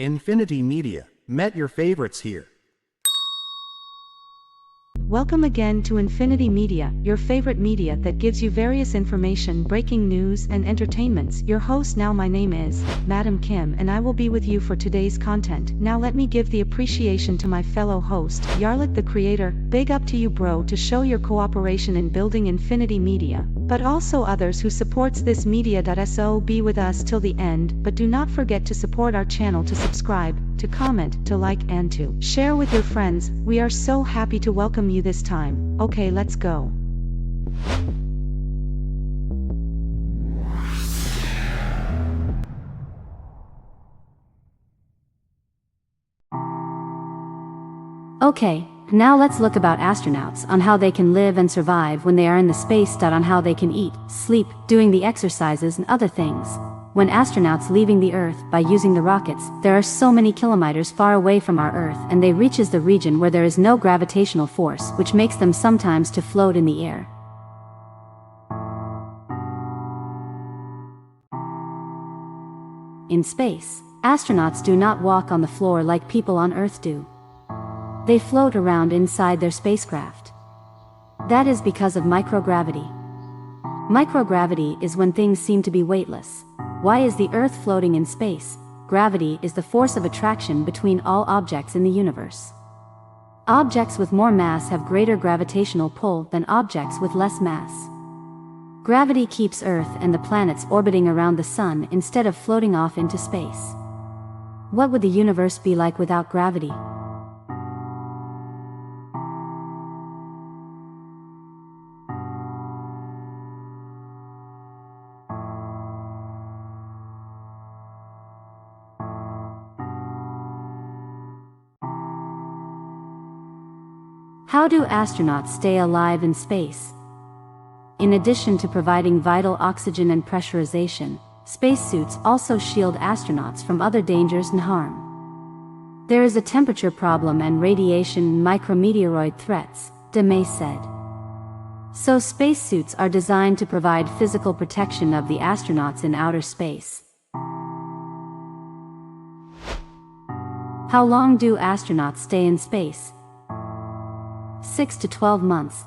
Infinity Media. Met your favorites here. Welcome again to Infinity Media, your favorite media that gives you various information, breaking news, and entertainments. Your host now, my name is Madam Kim, and I will be with you for today's content. Now let me give the appreciation to my fellow host, Yarlik the creator. Big up to you, bro, to show your cooperation in building Infinity Media, but also others who supports this media.so. Be with us till the end, but do not forget to support our channel, to subscribe, to comment, to like, and to share with your friends. We are so happy to welcome you this time. Okay, let's go. Okay, now let's look about astronauts, on how they can live and survive when they are in the space. On how they can eat, sleep, doing the exercises and other things. When astronauts leaving the Earth by using the rockets, there are so many kilometers far away from our Earth, and they reaches the region where there is no gravitational force, which makes them sometimes to float in the air. In space, astronauts do not walk on the floor like people on Earth do. They float around inside their spacecraft. That is because of microgravity. Microgravity is when things seem to be weightless. Why is the Earth floating in space? Gravity is the force of attraction between all objects in the universe. Objects with more mass have greater gravitational pull than objects with less mass. Gravity keeps Earth and the planets orbiting around the Sun instead of floating off into space. What would the universe be like without gravity? How do astronauts stay alive in space? In addition to providing vital oxygen and pressurization, spacesuits also shield astronauts from other dangers and harm. There is a temperature problem and radiation and micrometeoroid threats, DeMay said. So spacesuits are designed to provide physical protection of the astronauts in outer space. How long do astronauts stay in space? 6 to 12 months.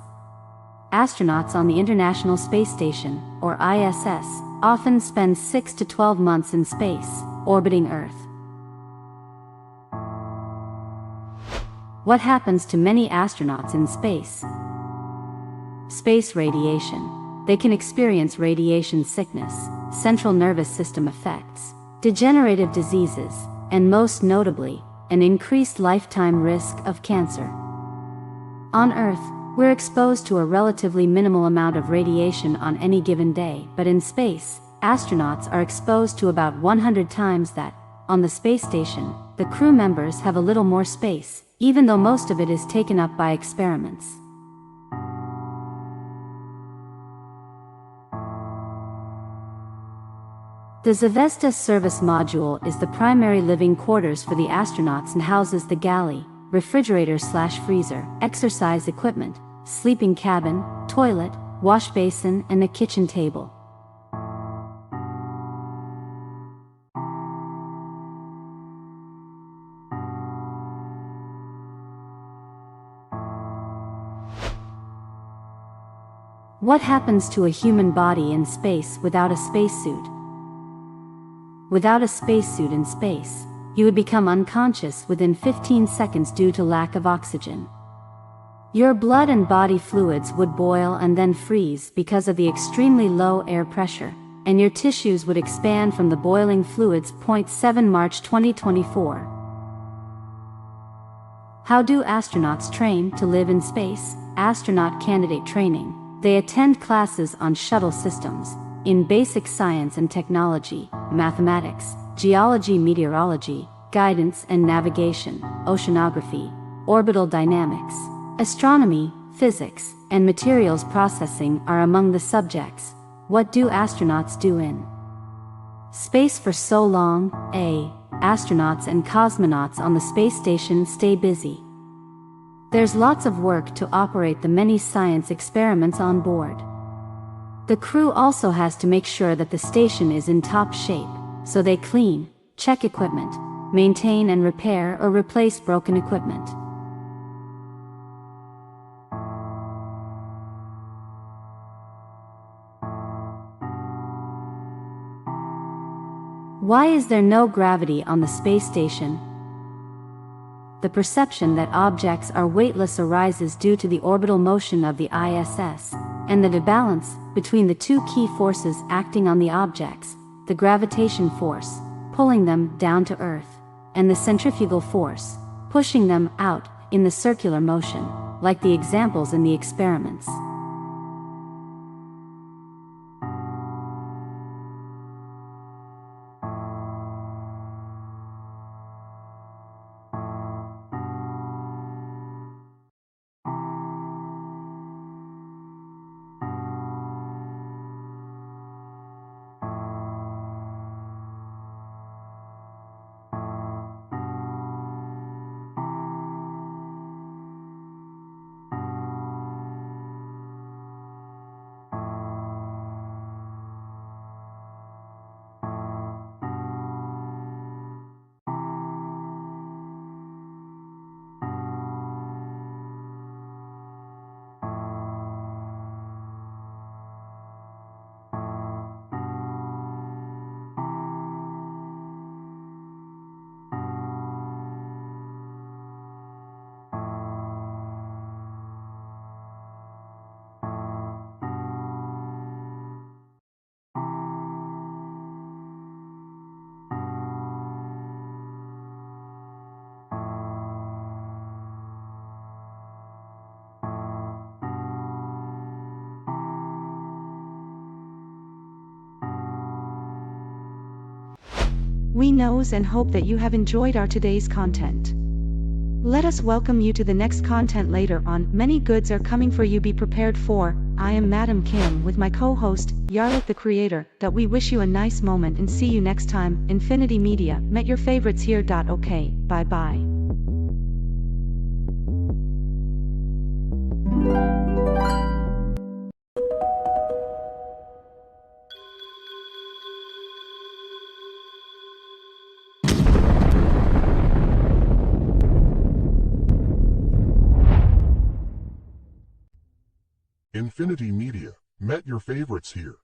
Astronauts on the International Space Station, or ISS, often spend 6 to 12 months in space, orbiting Earth. What happens to many astronauts in space? Space radiation. They can experience radiation sickness, central nervous system effects, degenerative diseases, and most notably, an increased lifetime risk of cancer. On Earth, we're exposed to a relatively minimal amount of radiation on any given day, but in space, astronauts are exposed to about 100 times that. On the space station, the crew members have a little more space, even though most of it is taken up by experiments. The Zvezda service module is the primary living quarters for the astronauts and houses the galley, refrigerator/freezer, exercise equipment, sleeping cabin, toilet, wash basin, and the kitchen table. What happens to a human body in space without a spacesuit? Without a spacesuit in space, you would become unconscious within 15 seconds due to lack of oxygen. Your blood and body fluids would boil and then freeze because of the extremely low air pressure, and your tissues would expand from the boiling fluids. 7 March 2024. How do astronauts train to live in space? Astronaut candidate training. They attend classes on shuttle systems, in basic science and technology, mathematics, geology, meteorology, guidance and navigation, oceanography, orbital dynamics, astronomy, physics, and materials processing are among the subjects. What do astronauts do in space for so long? Astronauts and cosmonauts on the space station stay busy. There's lots of work to operate the many science experiments on board. The crew also has to make sure that the station is in top shape, so they clean, check equipment, maintain and repair or replace broken equipment. Why is there no gravity on the space station? The perception that objects are weightless arises due to the orbital motion of the ISS, and the imbalance between the two key forces acting on the objects, the gravitation force, pulling them down to Earth, and the centrifugal force, pushing them out in the circular motion, like the examples in the experiments. We knows and hope that you have enjoyed our today's content. Let us welcome you to the next content later on. Many goods are coming for you, be prepared for. I am Madam Kim with my co-host, Yarlik the Creator, that we wish you a nice moment and see you next time. Infinity Media, met your favorites here. Okay, bye bye. Infinity Media, met your favorites here.